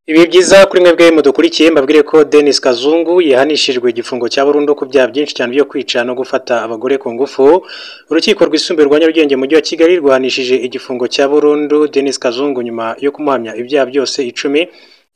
Ibi byiza kuri mwebwe mudukurikiye mbabwire ko Denis Kazungu yahanishijwe igifungo cya burundu ku byaha byinshi cyane byo kwica no gufata abagore ku ngufu. Urukiko rwisumbuye rwa Nyarugenge mu mujyi wa Kigali rwahanishije igifungo cya burundu Denis Kazungu nyuma yo kumuhamya ibyaha byose 10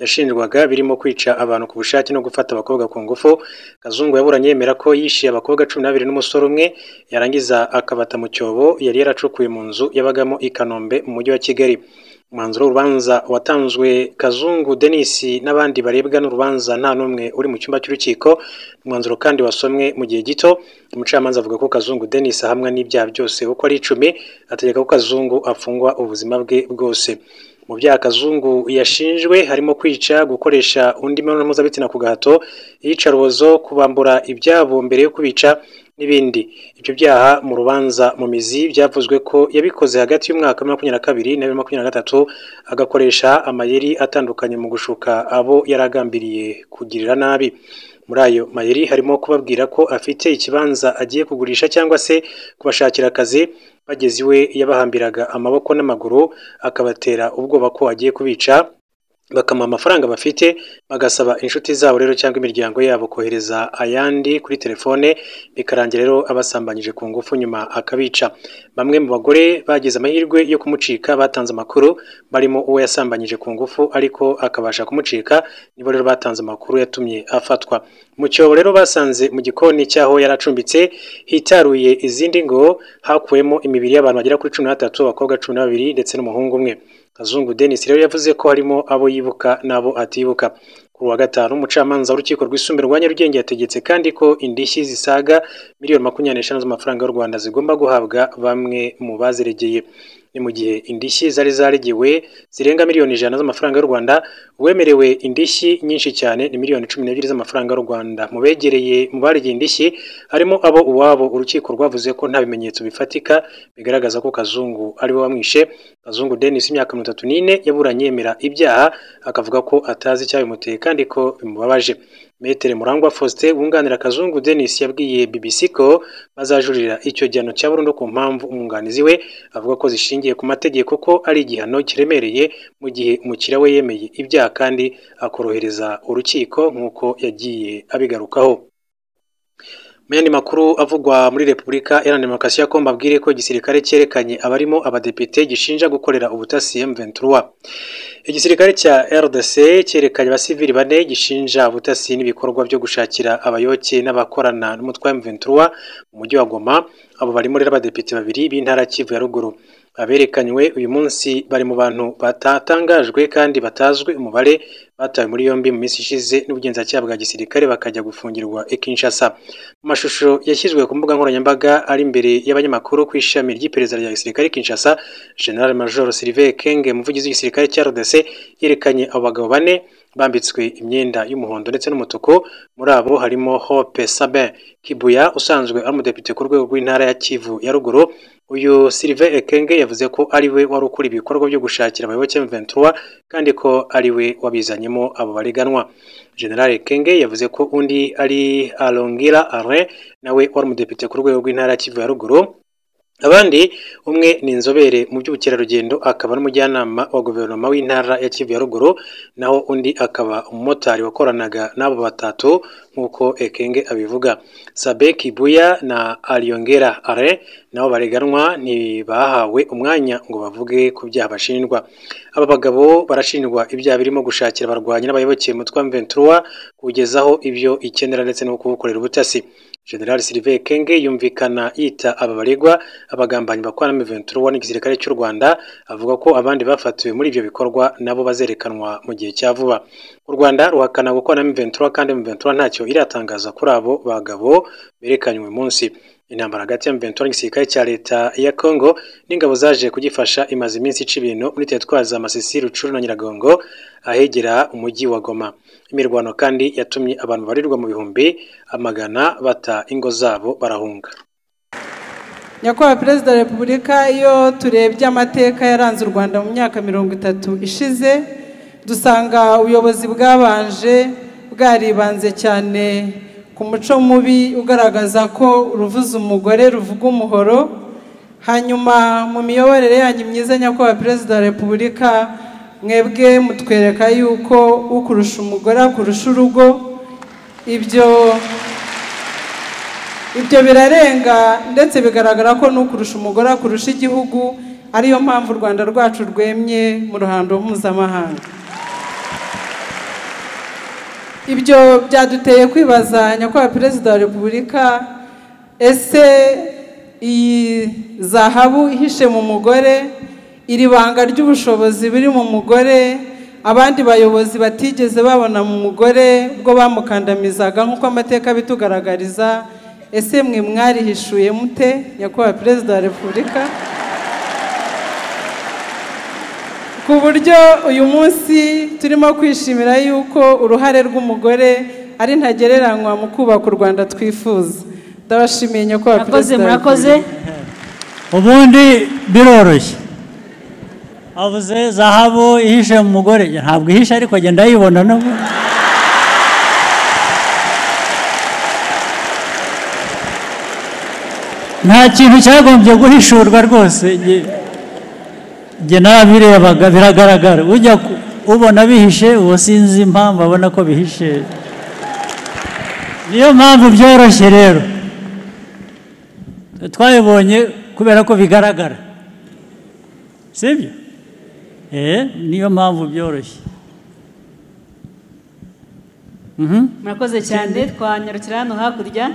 yashinjwaga birimo kwica abantu ku bushake no gufata abakobwa ku ngufu. Kazungu yaburanye yemera ko yishiye abakobwa 12 n'umusore umwe yarangiza akabata mu cyobo yari yaracukuye mu nzu yabagamo i Kanombe mu mujyi wa Kigali. Umwanzuro w'urubanza watanzwe Kazungu Denis n'abandi barebwa n'urubanza nta numwe uri mu cyumba cy'urukiko. Umwanzuro kandi wasomwe mu gihe gito. Umucamanza avuga ko Kazungu Denis ahamwa n'ibyaha byose uko ari 10, ategeka ko Kazungu afungwa ubuzima bwe bwose. Mu byaha Kazungu yashinjwe harimo kwica, gukoresha undi mibonano mpuzabitsina ku gahato, iyicarubozo, kubambura ibyabo mbere yo kubica n'ibindi. Ibyo byaha mu rubanza mu mizi byavuzwe ko yabikoze hagati y'umwaka 2022 na 2023 agakoresha amayeri atandukanye mu gushuka abo yaragambiriye kugirira nabi. Muri ayo mayeri harimo kubabwira ko afite ikibanza agiye kugurisha cyangwa se kubashakira akazi, bageze iwe yabahambiraga amaboko n'amaguru akabatera ubwoba ko agiye kubica, bakamuha amafaranga bafite, bagasaba inshuti zabo rero cyangwa imiryango yabo kohereza ayandi kuri telefone, bikarangira rero abasambanyije ku ngufu nyuma akabica. Bamwe mu bagore bagize amahirwe yo kumucika batanze amakuru, barimo uwo yasambanyije ku ngufu ariko akabasha kumucika, nibo rero batanze amakuru yatumye afatwa. Mu cyobo rero basanze mu gikoni cyaho yaracumbitse hitaruye izindi ngo hakuwemo imibiri y'abantu bagera kuri 13, abakobwa 12 ndetse n'umuhungu umwe. Kazungu Denis rero yavuze ko harimo abo yibuka n'abo atibuka. Kuri wa gatanu umucamanza w'urukiko rwisumbuye rwa Nyarugenge yategetse kandi ko indishyi zisaga miliyoni 25 z'amafaranga y'u Rwanda zigomba guhabwa bamwe mu baziregeye. Ni mu gihe indishyi zari zaregewe zirenga miliyoni 100 z'amafaranga y'u Rwanda, wemerewe indishyi nyinshi cyane ni miliyoni 12 z'amafaranga y'u Rwanda. Mu begereye mu baregeye indishyi harimo abo uwabo urukiko rwavuze ko nta bimenyetso bifatika bigaragaza ko Kazungu ari we wamwishe. Kazungu Denis imyaka 34 yaburanye yemera ibyaha akavuga ko atazi icyabimuteye kandi ko bimubabaje. Metere Murangwa Faustin wunganira Kazungu Denis yabwiye BBC ko bazajurira icyo gihano cya burundu ku mpamvu umwunganizi we avuga ko zishingiye ku mategeko ko ari igihano kiremereye mu gihe umukiriya we yemeye ibyaha kandi akorohereza urukiko nk'uko yagiye abigarukaho. Mu yandi makuru avugwa muri Repubulika Iharanira Demokarasi ya Kongo mbabwire ko igisirikare cyerekanye abarimo abadepite gishinja gukorera ubutasi M23. Igisirikare cya RDC cyerekanye abasivili 4 gishinja ubutasi n'ibikorwa byo gushakira abayoboke n'abakorana n'umutwe wa M23 mu mujyi wa Goma. Abo barimo rero abadepite 2 b'intara Kivu ya ruguru. Aberekanywe uyu munsi bari mu bantu batatangajwe kandi batazwe umubare batawe muri yombi mu minsi ishize n'ubugenzacyaha bwa gisirikare bakajya gufungirwa i Kinshasa. Mu mashusho yashyizwe ku mbuga nkoranyambaga ari imbere y'abanyamakuru ku ishami ry'iperereza rya gisirikare Kinshasa, General Major Sylvain Kenge umuvugizi w'igisirikare cya RDC yerekanye abo bagabo 4 bambitswe imyenda y'umuhondo ndetse n'umutuku. Muri abo harimo Hope Sabin Kibuya usanzwe ari umudepite ku rwego rw'intara ya Kivu ya ruguru. Uyu Sylvain Ekenge yavuze ko ari we wari ukora ibikorwa byo gushakira abayoboke M23 kandi ko ari we wabizanyemo abo bariganwa. General Ekenge yavuze ko undi ari Alongira Alain nawe wari umudepite ku rwego rw'intara ya Kivu ya ruguru. Abandi umwe ni inzobere mu by'ubukerarugendo akaba n'umujyanama wa guverinoma w'intara ya Kivu ya ruguru, naho undi akaba umumotari wakoranaga n'abo batatu nk'uko Ekenge abivuga. Sabe Kibuya na Alongera Alain nabo bareganwa ntibahawe umwanya ngo bavuge ku byaha bashinjwa. Aba bagabo barashinjwa ibyaha birimo gushakira abarwanyi n'abayoboke mu twa M23 kugezaho ibyo ikenera ndetse no kubukorera ubutasi. General Sylvain Kenge yumvikana yita aba baregwa abagambanyi bakorana na M23 n'igisirikare cy'u Rwanda, avuga ko abandi bafatiwe muri ibyo bikorwa nabo bazerekanwa mu gihe cya vuba. U Rwanda ruhakana gukorana na M23 kandi M23 ntacyo iratangaza kuri abo bagabo berekanywe munsi. Intambara hagati ya M23 n'igisirikare cya leta ya Congo n'ingabo zaje kugifasha imaze iminsi ica ibintu muri teritwari za Masisi, Rucuru na Nyiragongo ahegera umujyi wa Goma. Imirwano kandi yatumye abantu barirwa mu bihumbi amagana bata ingo zabo barahunga. Nyakubahwa Perezida wa Repubulika, iyo turebye amateka yaranze u Rwanda mu myaka 30 ishize, dusanga ubuyobozi bwabanje bwaribanze cyane ku muco mubi ugaragaza ko uruvuza umugore ruvuga umuhoro. Hanyuma mu miyoborere yanyu myiza Nyakubahwa Perezida wa Repubulika, mwebwe mutwereka yuko ukurusha umugore akurusha urugo. Ibyo birarenga ndetse bigaragara ko n'ukurusha umugore akurusha igihugu, ariyo mpamvu u Rwanda rwacu rwemye mu ruhando mpuzamahanga. Ibyo byaduteye kwibaza nyakubahwa Perezida wa Repubulika, ese iyi zahabu ihishe mu mugore, iri banga ry'ubushobozi biri mu mugore abandi bayobozi batigeze babona mu mugore ubwo bamukandamizaga nk'uko amateka bitugaragariza, ese mwe mwarihishuye mute nyakubahwa Perezida wa Repubulika, ku buryo uyu munsi turimo kwishimira yuko uruhare rw'umugore ari ntagereranywa mu kubaka u Rwanda twifuza? Ndabashimiye nyakubahwa Perezida. Murakoze. Ubundi biroroshye. Avuze zahabu ihishe mu mugore, ntabwo ihishe ariko agenda yibona no. Nta kintu cyagombye guhishurwa rwose. Nge nabirebaga biragaragara. Ujya ubona bihishe, uwo sinzi impamvu abona ko bihishe. Niyo mpamvu byoroshye rero. Twabibonye kubera ko bigaragara. Sibyo? Niyo mpamvu byoroshye. Murakoze cyane. Twanyarukira hano hakurya.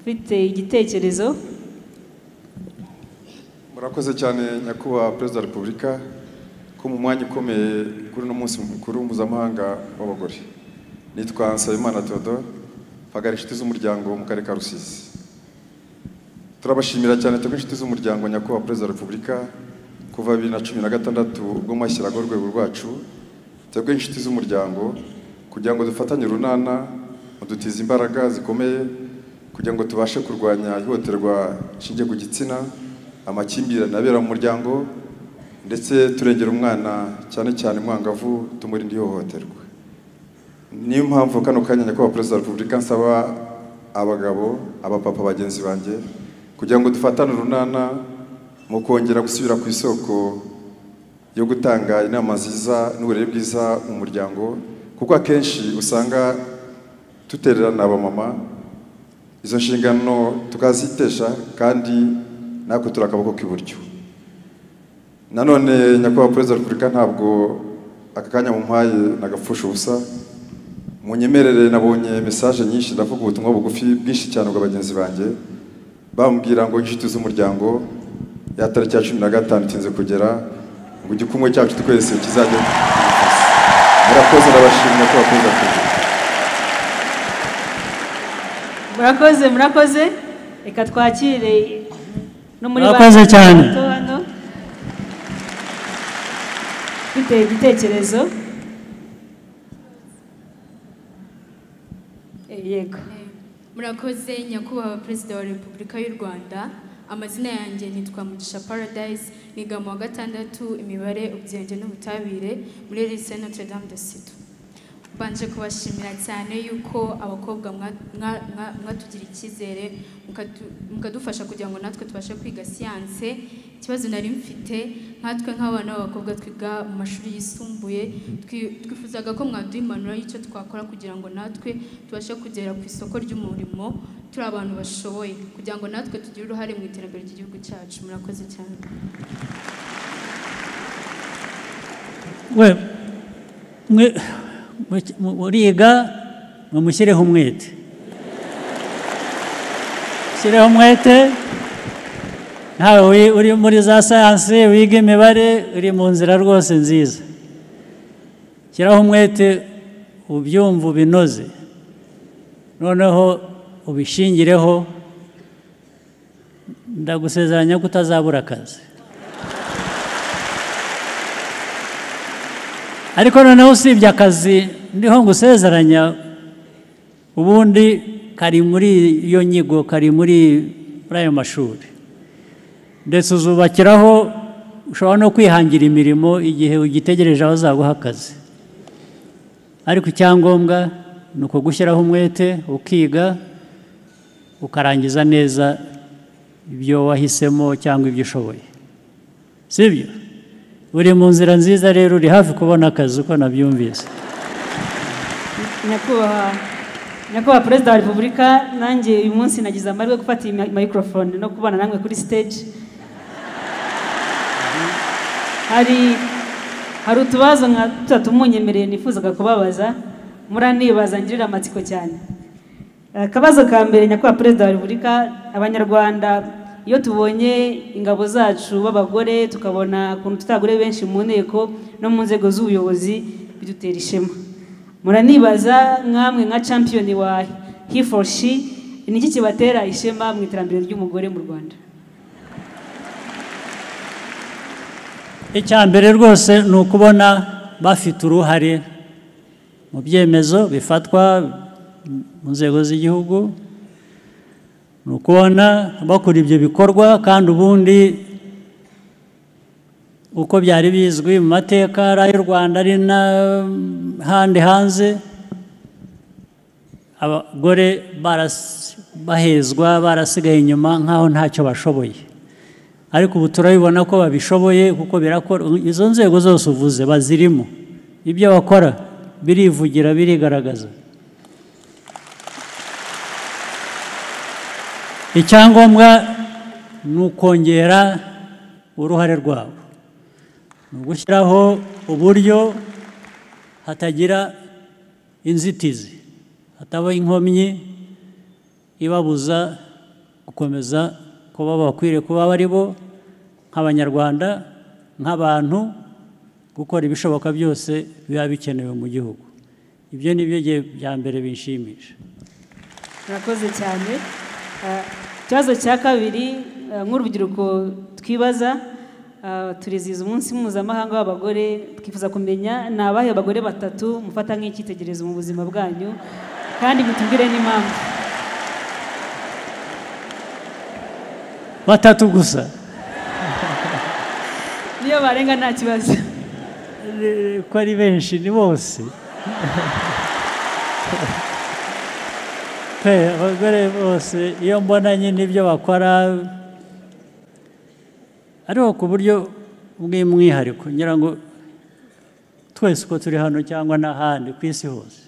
Ufite igitekerezo? Murakoze cyane nyakubahwa Perezida wa Repubulika ko mu mwanya ukomeye kuri no munsi mukuru mpuzamahanga w'abagore. Nitwa Nsabimana Theodore, mpagara inshuti z'umuryango mu karere ka Rusizi. Turabashimira cyane twebwe inshuti z'umuryango nyakubahwa Perezida wa Repubulika kuva 2016 ubwo mwashyiraga urwego rwacu, twebwe inshuti z'umuryango kugira ngo dufatanye urunana mudutiza imbaraga zikomeye kugira ngo tubashe kurwanya ihohoterwa nshingiye ku gitsina, amakimbirane abera mu muryango, ndetse turengera umwana cyane cyane mwangavu tumurinda ihohoterwa. Niyo mpamvu kano kanya nyakubahwa Perezida wa Repubulika nsaba abagabo, abapapa bagenzi banjye kugira ngo dufatane urunana mu kongera gusubira ku isoko yo gutanga inama nziza n'uburere bwiza mu muryango, kuko akenshi usanga tutererana abamama izo nshingano tukazitesha kandi natwe turakaboko k'iburyo. Nanone nyakubahwa Perezida wa Repubulika ntabwo aka kanya mumpaye nagapfusha ubusa, munyemerere nabonye message nyinshi ndavuga ubutumwa bugufi bwinshi cyane bwa bagenzi banjye bambwira ngo inshuti z'umuryango ya tariki ya 15 itinze kugera ngo igikumwe cyacu twese kizajya. Murakoze, ndabashimira ko bakoze kugera. Murakoze. Reka twakire no muri Murakoze cyane. Ufite igitekerezo? Yego. Murakoze nyakubahwa Perezida wa Repubulika y'u Rwanda. Amazina yanjye nitwa Mugisha Paradise, niga mu wa gatandatu imibare ubugenge n'ubutabire muri Lycée Notre Dame de Citeaux. Banje kubashimira cyane yuko abakobwa mwatugira icyizere mukadufasha kugira ngo natwe tubashe kwiga siyanse. Ikibazo nari mfite nkatwe nk'abana b'abakobwa twiga mu mashuri yisumbuye, twifuzaga ko mwaduha impanuro y'icyo twakora kugira ngo natwe tubashe kugera ku isoko ry'umurimo turi abantu bashoboye, kugira ngo natwe tugire uruhare mu iterambere ry'igihugu cyacu. Murakoze cyane. Muriga mumushyireho umwete. Shyireho umwete. Ntawe uri muri za sayansi wiga imibare uri mu nzira rwose nziza. Shyiraho umwete ubyumva binoze. Noneho ubishingireho, ndagusezeranya ko utazabura akazi. Ariko noneho usibye akazi ndiho ngusezeranya, ubundi kari muri iyo nyigo, kari muri ayo mashuri, ndetse uzubakiraho ushobora no kwihangira imirimo igihe ugitegereje aho uzaguha akazi. Ariko icyangombwa ni uko gushyiraho umwete ukiga ukarangiza neza ibyo wahisemo cyangwa ibyo ushoboye, sibyo? uri mu nzira nziza rero, uri hafi kubona akazi uko nabyumvise. nyakubahwa perezida wa repubulika, nanjye uyu munsi nagize amahirwe yo gufata iyi microphone no kubana namwe kuri stage. hari utubazo nka tutatu munyemereye nifuzaga kubabaza, muranibaza ngirira amatsiko cyane. Akabazo ka mbere, nyakubahwa perezida wa repubulika, abanyarwanda iyo tubonye ingabo zacu b'abagore tukabona ukuntu tutagore benshi mu nteko no mu nzego z'ubuyobozi bidutera ishema. Muranibaza nkamwe nka champion wa he for she, ni iki kibatera ishema mu iterambere ry'umugore mu Rwanda? Icya mbere rwose ni ukubona bafite uruhare mu byemezo bifatwa mu nzego z'igihugu, ni ukubona bakora ibyo bikorwa, kandi ubundi uko byari bizwi mu mateka y'u Rwanda ari n'ahandi hanze, abagore bahezwa, barasigaye inyuma nk'aho ntacyo bashoboye. Ariko ubu turabibona ko babishoboye, kuko birakora. Izo nzego zose uvuze bazirimo, ibyo bakora birivugira, birigaragaza. Icyangombwa ni ukongera uruhare rwabo, ni ugushyiraho uburyo hatagira inzitizi, hataba inkomyi ibabuza gukomeza kuba bakwiriye kuba bari bo nk'abanyarwanda, nk'abantu, gukora ibishoboka byose biba bikenewe mu gihugu. Ibyo ni byo bya mbere binshimisha. Murakoze cyane. Ikibazo cya kabiri, nk'urubyiruko twibaza, turizihiza umunsi mpuzamahanga w'abagore, twifuza kumenya ni abahe bagore batatu mufata nk'icyitegererezo mu buzima bwanyu, kandi mutubwire n'impamvu. Batatu gusa? Niyo barenga nta kibazo. Ko ari benshi, ni bose. Abagore bose iyo mbona nyine ibyo bakora, ariko ku buryo bw'umwihariko, ngira ngo twese uko turi hano cyangwa n'ahandi ku isi hose,